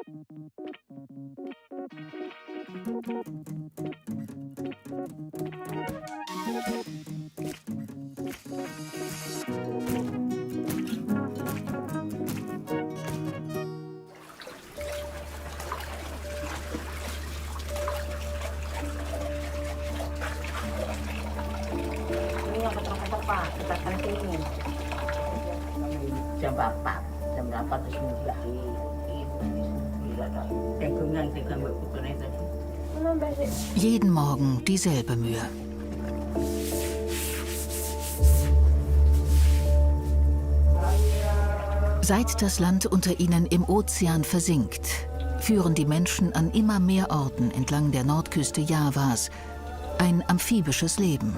Ini yang ketok-ketok Pak, kita kan sini. Jam 4, jam 8 terus mulai. Jeden Morgen dieselbe Mühe. Seit das Land unter ihnen im Ozean versinkt, führen die Menschen an immer mehr Orten entlang der Nordküste Javas ein amphibisches Leben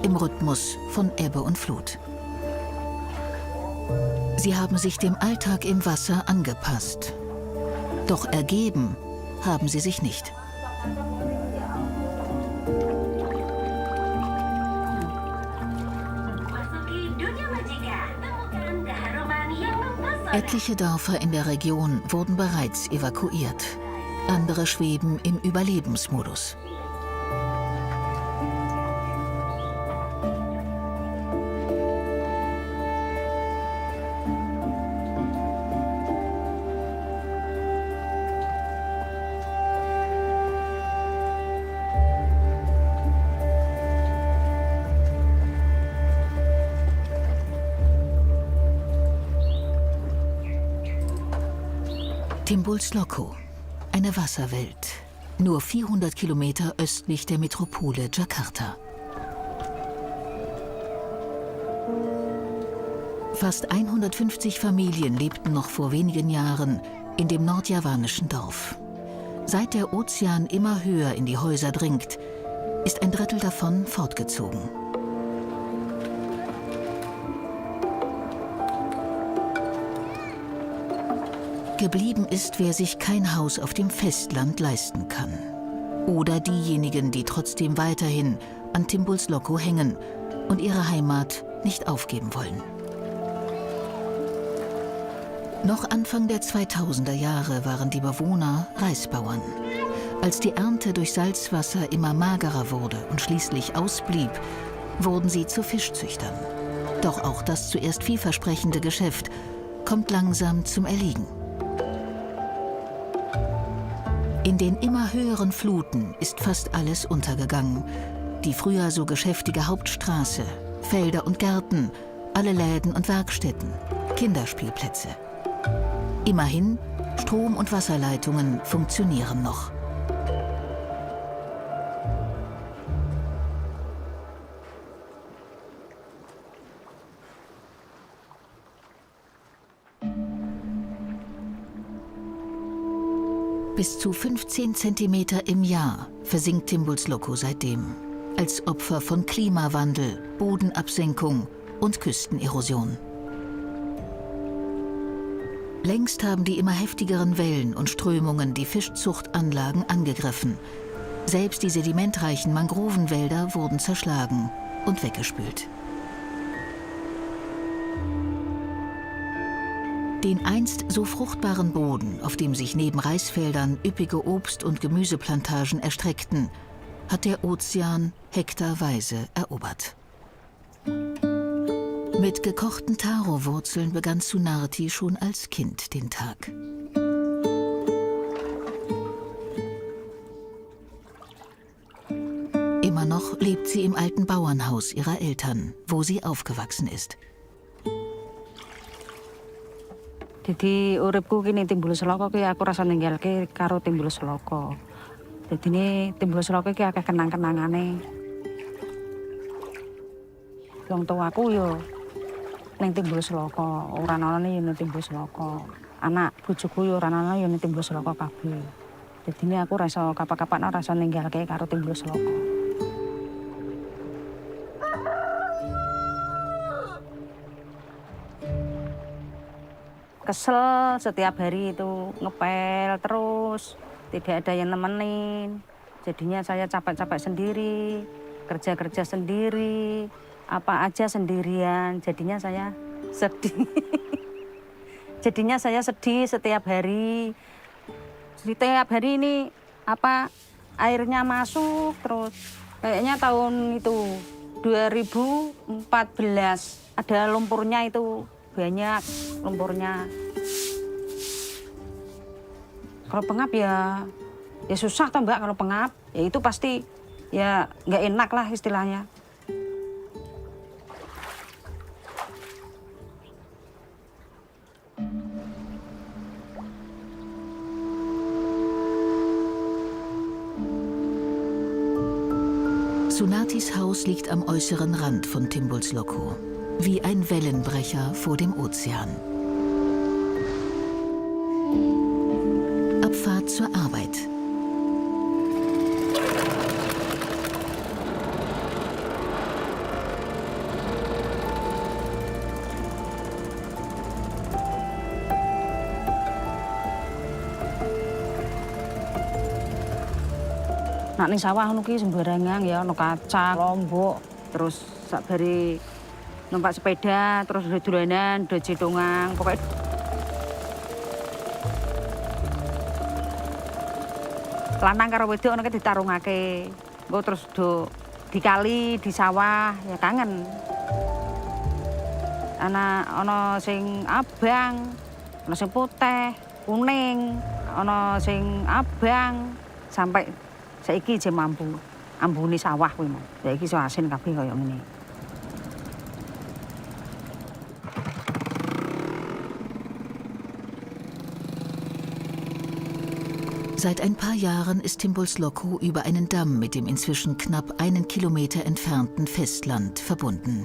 im Rhythmus von Ebbe und Flut. Sie haben sich dem Alltag im Wasser angepasst. Doch ergeben haben sie sich nicht. Etliche Dörfer in der Region wurden bereits evakuiert. Andere schweben im Überlebensmodus. Timbul's Loko, eine Wasserwelt, nur 400 Kilometer östlich der Metropole Jakarta. Fast 150 Familien lebten noch vor wenigen Jahren in dem nordjavanischen Dorf. Seit der Ozean immer höher in die Häuser dringt, ist ein Drittel davon fortgezogen. Geblieben ist, wer sich kein Haus auf dem Festland leisten kann. Oder diejenigen, die trotzdem weiterhin an Timbul's Loko hängen und ihre Heimat nicht aufgeben wollen. Noch Anfang der 2000er Jahre waren die Bewohner Reisbauern. Als die Ernte durch Salzwasser immer magerer wurde und schließlich ausblieb, wurden sie zu Fischzüchtern. Doch auch das zuerst vielversprechende Geschäft kommt langsam zum Erliegen. In den immer höheren Fluten ist fast alles untergegangen. Die früher so geschäftige Hauptstraße, Felder und Gärten, alle Läden und Werkstätten, Kinderspielplätze. Immerhin, Strom- und Wasserleitungen funktionieren noch. Bis zu 15 Zentimeter im Jahr versinkt Timbul's Loko seitdem. Als Opfer von Klimawandel, Bodenabsenkung und Küstenerosion. Längst haben die immer heftigeren Wellen und Strömungen die Fischzuchtanlagen angegriffen. Selbst die sedimentreichen Mangrovenwälder wurden zerschlagen und weggespült. Den einst so fruchtbaren Boden, auf dem sich neben Reisfeldern üppige Obst- und Gemüseplantagen erstreckten, hat der Ozean hektarweise erobert. Mit gekochten Taro-Wurzeln begann Sunarti schon als Kind den Tag. Immer noch lebt sie im alten Bauernhaus ihrer Eltern, wo sie aufgewachsen ist. Jadi uripku kini Timbul's Loko ki aku rasa ninggalke karo Timbul's Loko. Dadine Timbul's Loko ki akeh kenang-kenangane. Wong tuaku yo ning Timbul's Loko, ora ana yo ning Timbul's Loko. Anak bojoku yo ora ana yo ning Timbul's Loko kabeh. Dadine aku rasa kapan-kapan rasa ninggalke karo Timbul's Loko. Kesel setiap hari itu ngepel terus, tidak ada yang nemenin. Jadinya saya capek-capek sendiri, kerja-kerja sendiri, apa aja sendirian. Jadinya saya sedih. Jadinya saya sedih setiap hari. Setiap hari ini airnya masuk terus. Kayaknya tahun itu 2014 ada lumpurnya itu banyak lumpurnya. Kalau pengap ya susah toh Mbak kalau pengap. Ya itu pasti ya nggak enak lah istilahnya. Sunatis Haus liegt am äußeren Rand von Timbulsloko, wie ein Wellenbrecher vor dem Ozean. Abfahrt zur Arbeit. Nak ning sawah ngono ki sembarangan ya ono kacang, lombok, terus sakbare numpak sepeda, terus dolanan, jedongan, pokoknya lanang karo wedok ono ki ditarungake. Engko terus di kali, di sawah, ya kangen. Ono sing abang, ono sing putih, kuning, ono sing abang, sampai saiki je mampu ambune sawah kuwi mau. Saiki iso asin kabeh kaya ngene. Seit ein paar Jahren ist Timbulsloko über einen Damm mit dem inzwischen knapp 1 Kilometer entfernten Festland verbunden.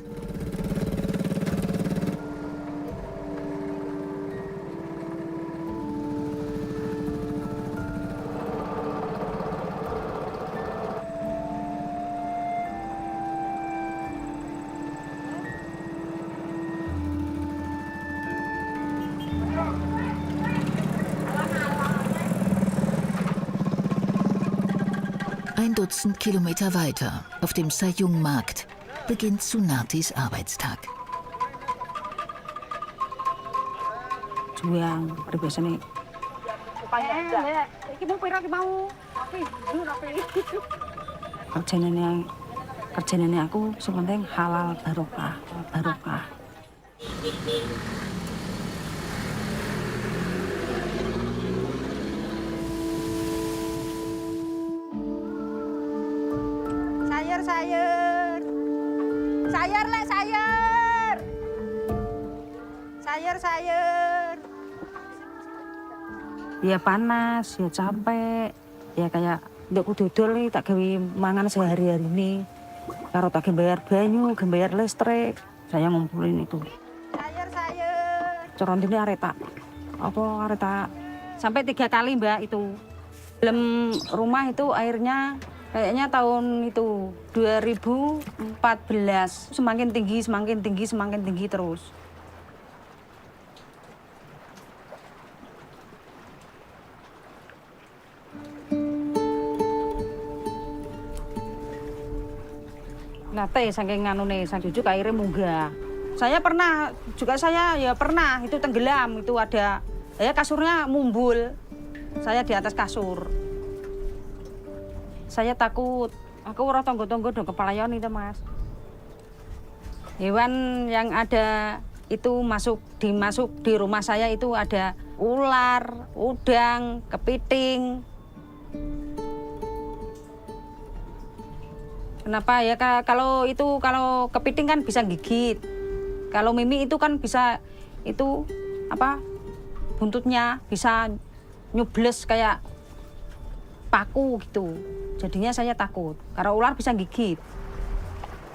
Ein Dutzend Kilometer weiter, auf dem Sayung-Markt, beginnt Sunatis Arbeitstag. Juang, biasanya. Kerjanya aku sepenting halal barokah. Sayur. Ya panas, ya capek, ya kayak ndekku dodol nih tak gawe mangan sehari-hari ini. Karo tak bayar banyu, bayar listrik, saya ngumpulin itu. Sayur. Corontine areta. Sampai 3 kali Mbak itu. Dalam rumah itu airnya kayaknya tahun itu 2014 semakin tinggi terus. Nate saking nganune sang cucu airnya munggah. Saya pernah itu tenggelam, itu ada kasurnya mumbul. Saya di atas kasur. Saya takut. Aku ora tonggo-tonggo do kepalayan itu, Mas. Hewan yang ada itu masuk di rumah saya itu ada ular, udang, kepiting. Kenapa ya kalau kepiting kan bisa gigit. Kalau mimi itu kan bisa itu buntutnya bisa nyubles kayak paku gitu. Jadinya saya takut karena ular bisa gigit.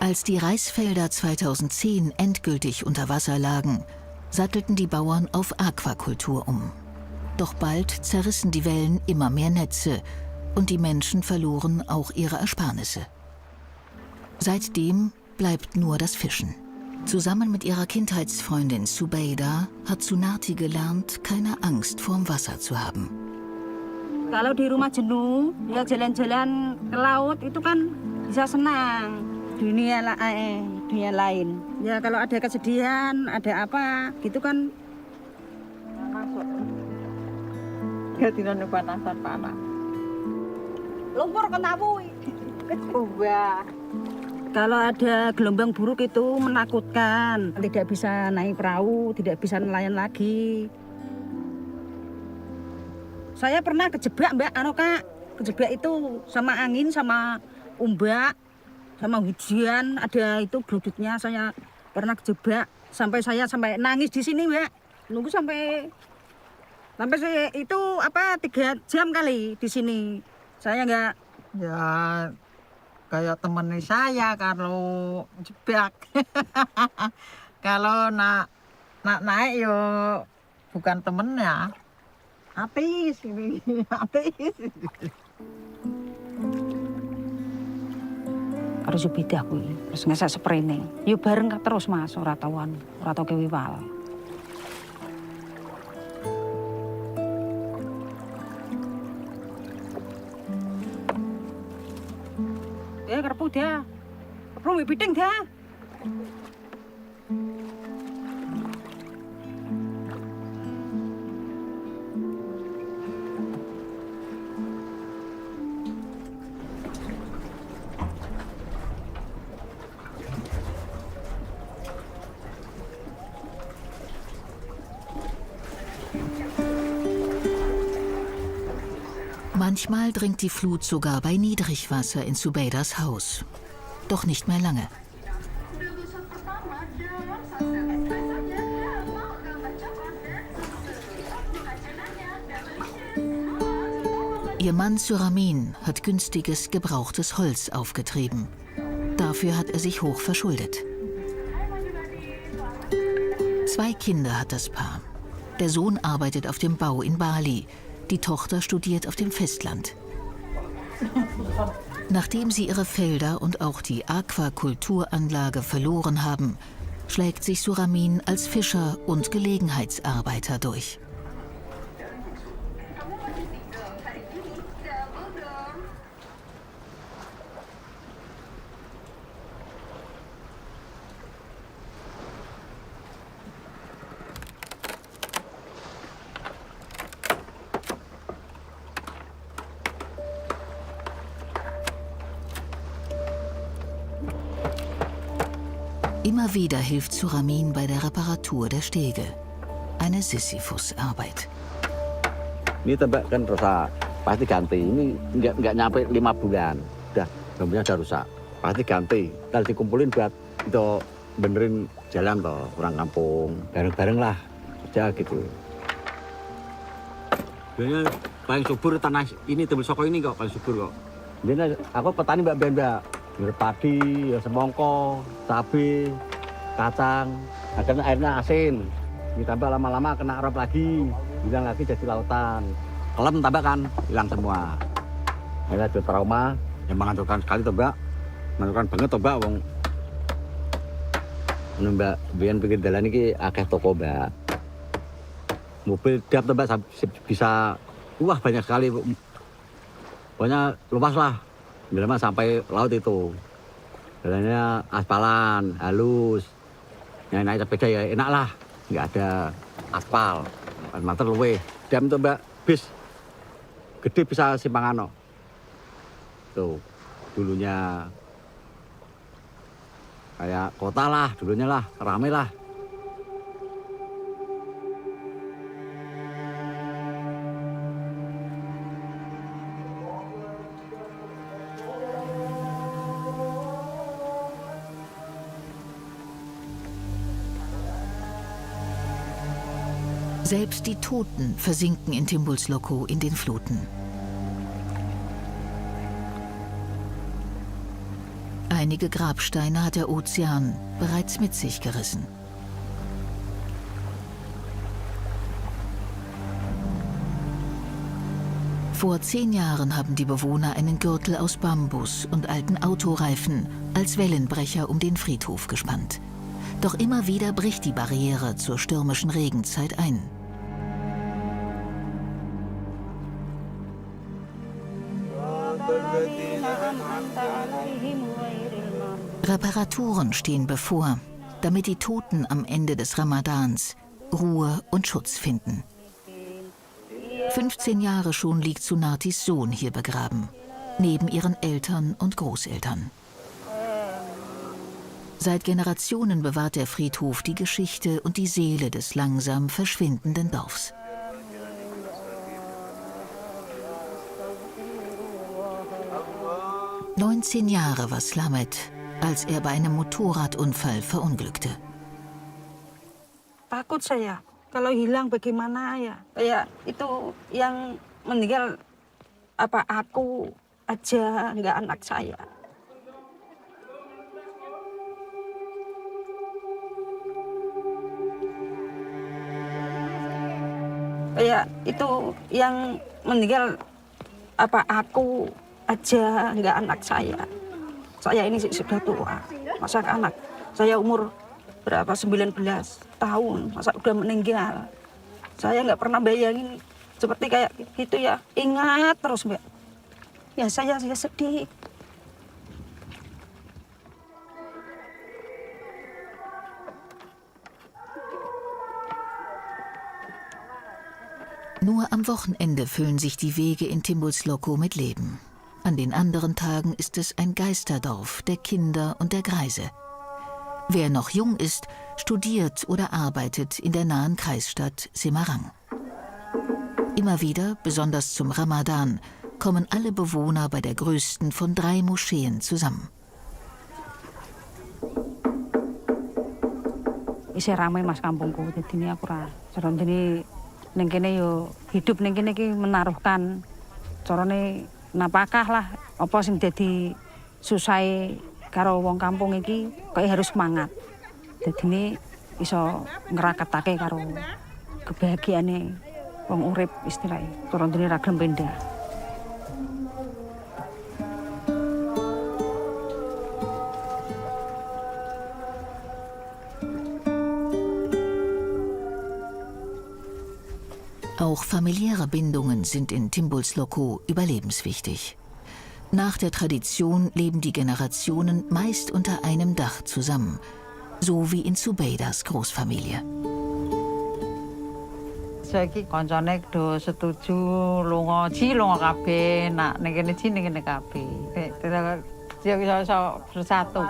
Als die Reisfelder 2010 endgültig unter Wasser lagen, sattelten die Bauern auf Aquakultur um. Doch bald zerrissen die Wellen immer mehr Netze und die Menschen verloren auch ihre Ersparnisse. Seitdem bleibt nur das Fischen. Zusammen mit ihrer Kindheitsfreundin Subeida hat Sunati gelernt, keine Angst vorm Wasser zu haben. Kalau di rumah jenuh, ya jalan-jalan ke laut itu kan bisa senang. Dunia lain. Ya kalau ada kesedihan, ada apa gitu kan masuk. Dina panasan-panas. Lumpur ketahui. Kecubah. Kalau ada gelombang buruk itu menakutkan. Tidak bisa naik perahu, tidak bisa nelayan lagi. Saya pernah kejebak, Mbak, Kak. Kejebak itu sama angin, sama ombak, sama hujan. Ada itu geluduknya, saya pernah kejebak. Sampai nangis di sini, Mbak. Nunggu sampai saya itu 3 jam kali di sini. Saya enggak. Ya kayak temen saya kalau jebak. Kalau naik yo bukan temennya. Atis ini, atis. Harus beda aku ini. Terus ngesak sprene. Yo bareng terus Mas, ora tauan, ora tau kewiwal. Kerpu dia. Kerpu piting dia. Manchmal dringt die Flut sogar bei Niedrigwasser in Zubeidas Haus. Doch nicht mehr lange. Ihr Mann Suramin hat günstiges, gebrauchtes Holz aufgetrieben. Dafür hat er sich hoch verschuldet. 2 Kinder hat das Paar. Der Sohn arbeitet auf dem Bau in Bali. Die Tochter studiert auf dem Festland. Nachdem sie ihre Felder und auch die Aquakulturanlage verloren haben, schlägt sich Suramin als Fischer und Gelegenheitsarbeiter durch. Immer wieder hilft Suramin bei der Reparatur der Stege. Eine Sisyphus-Arbeit. Ini tebak kan rusak, pasti ganti. Ini nggak nyampe 5 bulan. Bambunya udah rusak, pasti ganti. Kalau dikumpulin buat itu benerin jalan toh, orang kampung. Bareng-bareng lah, kerja gitu. Biasanya paling subur tanah ini, Tembul Soko ini kok paling subur kok. Jadi aku petani mbak. Padi, semongko, cabai, kacang, akhirnya airnya asin. Ditambah lama-lama kena rob lagi, hilang lagi jadi lautan. Kelem tambah kan, hilang semua. Akhirnya ada trauma. Yang menganturkan sekali tuh mbak, menganturkan banget tuh mbak. Mbak, biar pikir jalan ini akeh toko mbak. Mobil tiap tuh mbak bisa, wah banyak sekali. Pokoknya luas lah. Bila sampai laut itu, jalannya aspalan, halus, yang naik sepeda ya enak lah, nggak ada aspal, manter luwe. Dam tuh mbak, bis gede bisa Simpangano, tuh dulunya kayak kota lah, dulunya lah, rame lah. Selbst die Toten versinken in Timbulsloko in den Fluten. Einige Grabsteine hat der Ozean bereits mit sich gerissen. Vor 10 Jahren haben die Bewohner einen Gürtel aus Bambus und alten Autoreifen als Wellenbrecher um den Friedhof gespannt. Doch immer wieder bricht die Barriere zur stürmischen Regenzeit ein. Reparaturen stehen bevor, damit die Toten am Ende des Ramadans Ruhe und Schutz finden. 15 Jahre schon liegt Sunatis Sohn hier begraben, neben ihren Eltern und Großeltern. Seit Generationen bewahrt der Friedhof die Geschichte und die Seele des langsam verschwindenden Dorfs. ...19 Jahre war Slamet, als er bei einem Motorradunfall verunglückte. Takut saya, kalau hilang bagaimana ya? Kayak itu yang meninggal apa aku aja, nggak anak saya. Kayak itu yang meninggal apa aku aja, nggak anak saya. Saya ini sudah tua, masa anak saya umur berapa 19 tahun, masa udah meninggal. Saya nggak pernah bayangin seperti kayak gitu ya. Ingat terus Mbak. Ya saya sedih. Nur am Wochenende füllen sich die Wege in Timbulsloko mit Leben. An den anderen Tagen ist es ein Geisterdorf der Kinder und der Greise. Wer noch jung ist, studiert oder arbeitet in der nahen Kreisstadt Semarang. Immer wieder, besonders zum Ramadan, kommen alle Bewohner bei der größten von 3 Moscheen zusammen. Isih ramai Mas kampungku, jadi ini aku cara ini ning kene yo hidup ning kene iki menaruhkan carane napakah lah apa sing dadi susahe karo wong kampung iki kok harus semangat. Dadine iso ngraketake karo kebahagiaane wong urip istilahé. Cara dene ra gelem pindah. Auch familiäre Bindungen sind in Timbulsloko überlebenswichtig. Nach der Tradition leben die Generationen meist unter einem Dach zusammen, so wie in Zubeidas Großfamilie. Saiki koncone do setuju lunga kabeh, nak ning kene ning kene kabeh. Yo iso bersatu.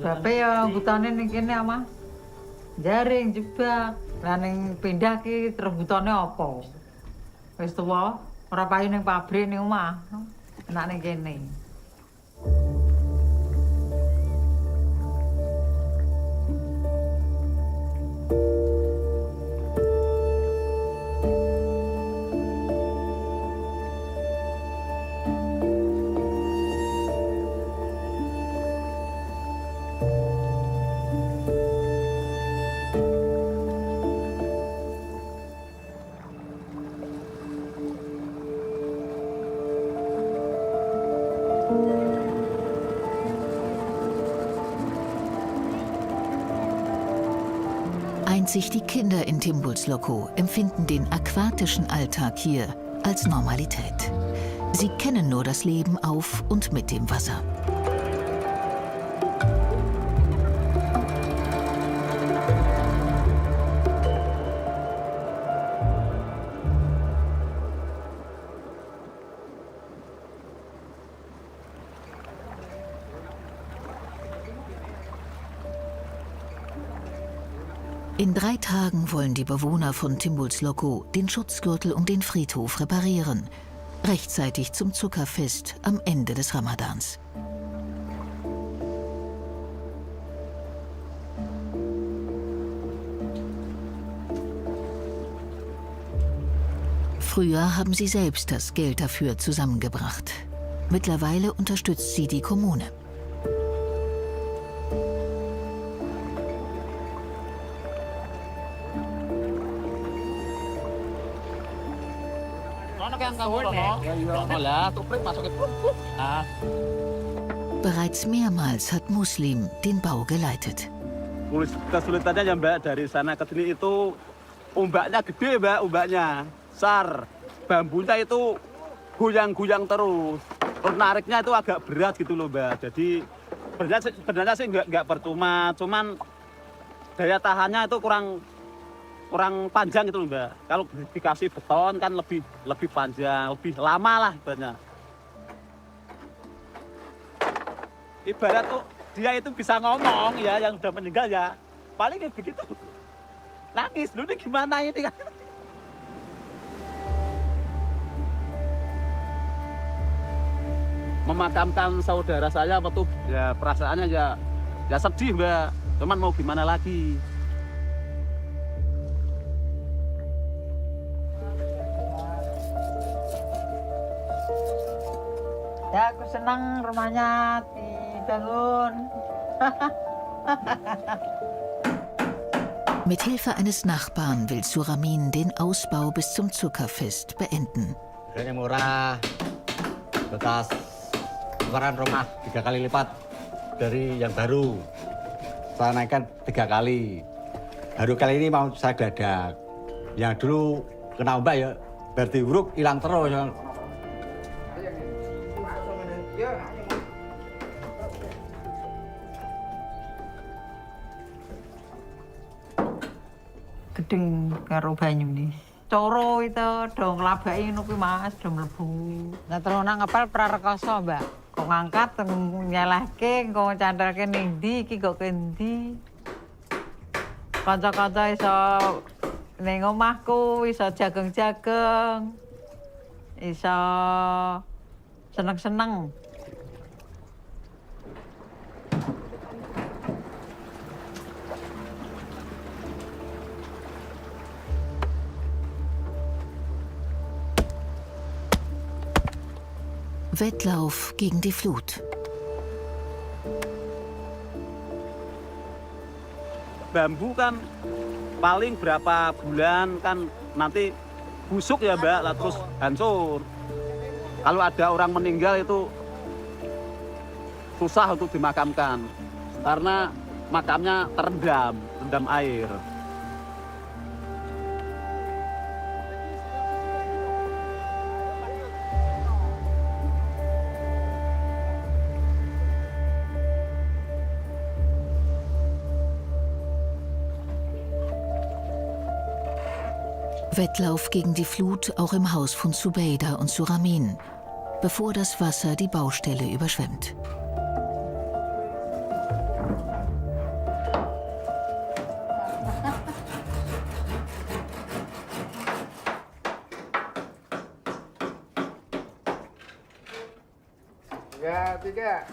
Bapak ya butane ning kene ama. Jaring jebak. Lah ning pindah ki rebutane apa? Wis tuwa, ora payu ning pabrik ning omah. Enak ning kene. Einzig die Kinder in Timbulsloko empfinden den aquatischen Alltag hier als Normalität. Sie kennen nur das Leben auf und mit dem Wasser. In 3 Tagen wollen die Bewohner von Timbulsloko den Schutzgürtel um den Friedhof reparieren, rechtzeitig zum Zuckerfest am Ende des Ramadans. Früher haben sie selbst das Geld dafür zusammengebracht. Mittlerweile unterstützt sie die Kommune. Bereits mehrmals hat Muslim den Bau geleitet. Kesulitannya ya Mbak, dari sana ke sini itu ombaknya gede Mbak, ombaknya besar. Bambunya itu goyang-goyang terus. Terus nariknya itu agak berat gitu loh Mbak. Jadi sebenarnya sih nggak percuma, cuman daya tahannya itu kurang panjang gitu loh Mbak. Kalau dikasih beton kan lebih panjang, lebih lama lah ibaratnya. Ibarat tuh dia itu bisa ngomong ya, yang udah meninggal ya, paling kayak begitu. Nangis, lu ini gimana ini kan? Memakamkan saudara saya waktu ya perasaannya ya sedih Mbak. Cuman mau gimana lagi? Ya aku senang rumahnya dibangun. Mit Hilfe eines Nachbarn will Suramin den Ausbau bis zum Zuckerfest beenden. Harganya murah, bekas ukuran rumah 3 kali lipat dari yang baru. Saya naikkan 3 kali. Baru kali ini mau saya dadak. Yang dulu kena ombak ya, berarti huruf hilang terus. Gedeng karo banyu nih. Coro itu dong labaki ngono kuwi Mas, do mlebu. Lah terus nang ngepel prarekoso, Mbak. Kok ngangkat nyelehke, kok cantelke ning ndi iki kok kendi. Kanca-kanca iso ning omahku iso jagong-jagong. Iso seneng-seneng. Wettlauf gegen die Flut. Bambu kan paling berapa bulan kan nanti busuk ya Mbak, lah terus hancur. Kalau ada orang meninggal itu susah untuk dimakamkan karena makamnya terendam air. Wettlauf gegen die Flut auch im Haus von Zubeida und Suramin, bevor das Wasser die Baustelle überschwemmt. Ya, 3.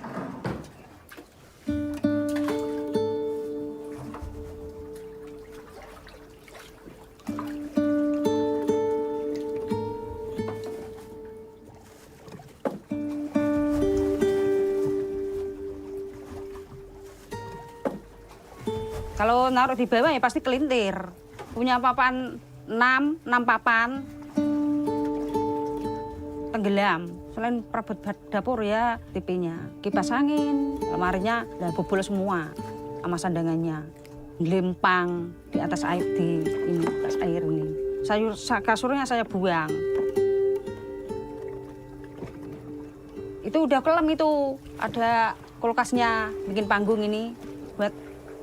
Kalau naruh di bawah ya pasti kelintir. Punya papan 6 papan. Tenggelam. Selain perabot dapur ya TV-nya, kipas angin, lemarinya dan bobol semua sama sandangannya. Lempang di atas air di atas air ini. Kasurnya saya buang. Itu udah kelam itu. Ada kulkasnya bikin panggung ini buat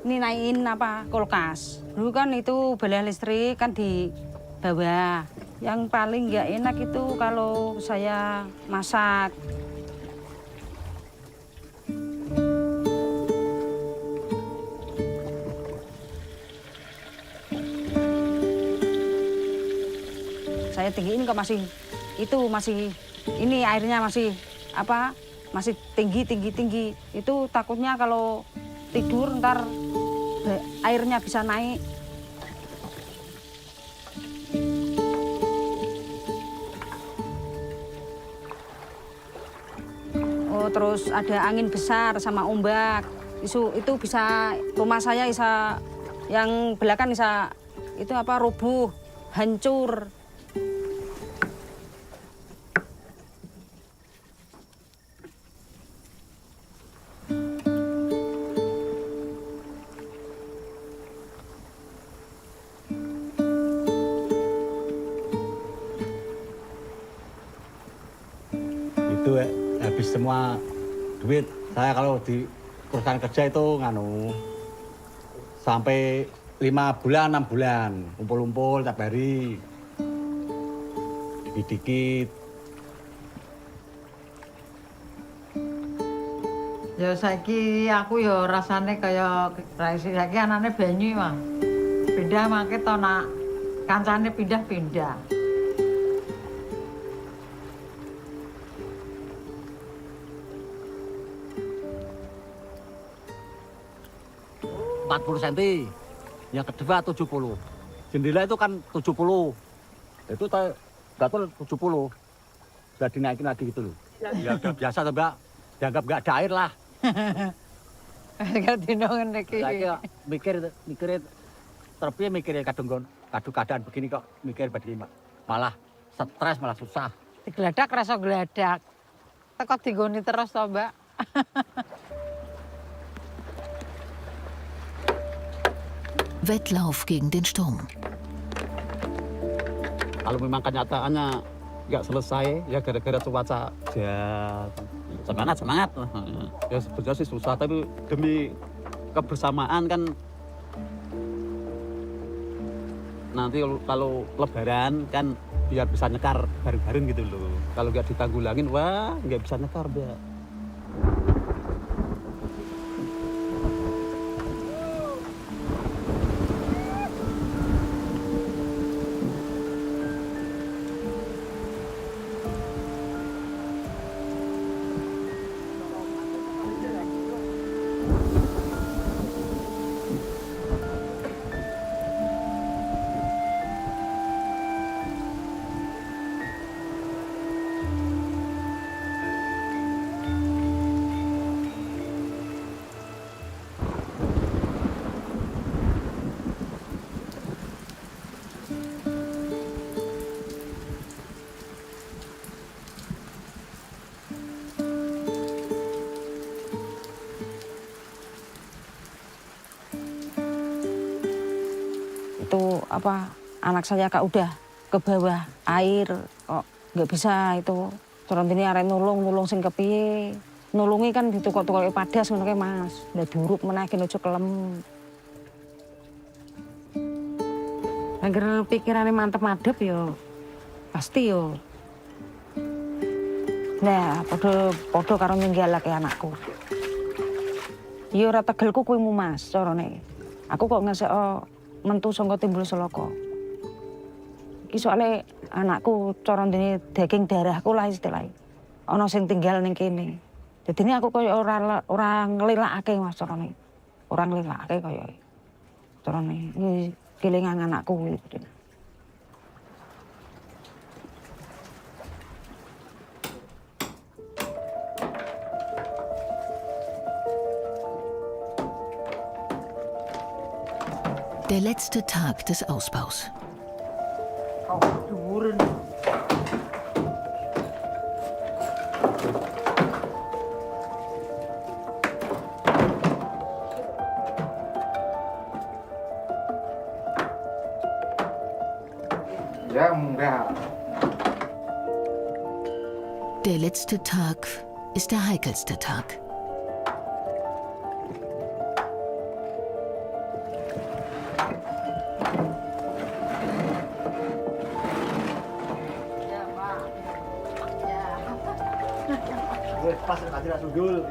ini naikin kulkas. Dulu kan itu bela listrik kan di bawah. Yang paling nggak enak itu kalau saya masak. Saya tinggiin kok masih ini airnya masih masih tinggi. Itu takutnya kalau tidur ntar airnya bisa naik. Oh, terus ada angin besar sama ombak. Itu bisa rumah saya bisa yang belakang bisa roboh, hancur. Itu habis semua duit saya kalau perusahaan kerja itu sampai 5 bulan, 6 bulan. Kumpul-kumpul tiap hari. Dikit-dikit. Ya saiki aku ya rasane kaya saiki anane banyu mah. Pindah mangke to nak kancane pindah-pindah. cm. Yang kedua 70. Jendela itu kan 70. Itu gatul 70. Sudah dinaikin lagi gitu loh. Ya udah biasa tuh Mbak. Dianggap nggak ada air lah. Gak dino ngene iki. Saya mikirin terpiye mikirin kadung keadaan begini kok mikir begini malah stres malah susah. Digledak rasa gledak. Teko digoni terus to, Mbak. Wettlauf gegen den Sturm. Kalau memang kenyataannya nggak selesai ya gara-gara cuaca ya semangat. Ya sebenarnya sih susah tapi demi kebersamaan kan nanti kalau lebaran kan biar bisa nyekar bareng-bareng gitu loh. Kalau nggak ditanggulangin wah nggak bisa nyekar Mbak. Itu anak saya kak udah ke bawah air kok nggak bisa itu corong ini arek nulung sing kepiye nulungi kan ditukok-tukoki padas ngono kae Mas ndak duruk menaiki ojo kelem angger pikirane mantep madhep yo pasti yo nah padha karo ninggalake anakku yo ora tegelku kuwi Mas carane aku kok ngesek mentu saka Timbul Seloko. Iki soalnya anakku cara ndene daging darahku lah istilahnya. Ana sing tinggal ning kene. Dadine aku koyo ora nglelakake Mas carane. Ora nglelakake koyo. Carane iki kelingan anakku gitu. Der letzte Tag des Ausbaus. Oh, dhuwuren. Ja, enggak. Der letzte Tag ist der heikelste Tag. Pas tidak sundul.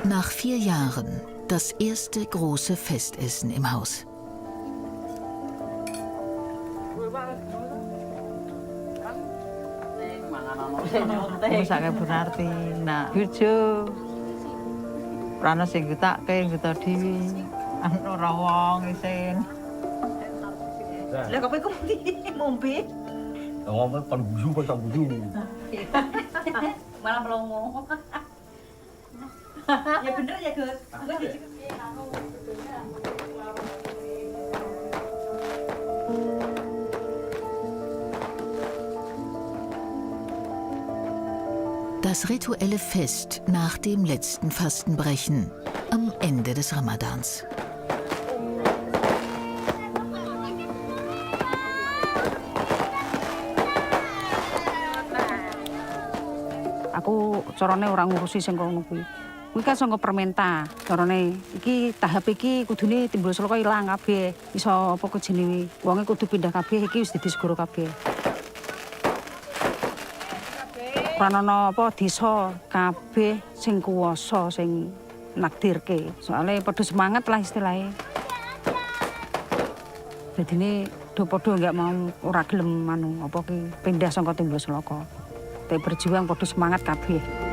Nach 4 Jahren das erste große Festessen im Haus. Wis akeh berarti. Nah, bojo prana sing gutake guta dhewe. Ora wong isin. Lah kopi ku ngombe. Ngomong kan buju kan buju. Malah melongo. Ya bener ya, Gus. Das rituelle Fest nach dem letzten Fastenbrechen am Ende des Ramadans. Aku carane ora ngurusi sing kono kuwi. Kuwi kan saka permenta. Carane iki tahap iki kudune timbul sloka ilang kabeh. Iso apa kejene wonge kudu pindah kabeh iki wis dadi segoro kabeh. Pranono apa desa kabeh sing kuwasa sing nakdirke. Soale padha semangat lah istilahnya. Dadine do padha enggak mau ora gelem anu apa ki pindah saka timbul sloka. Berjuang padha semangat kabeh.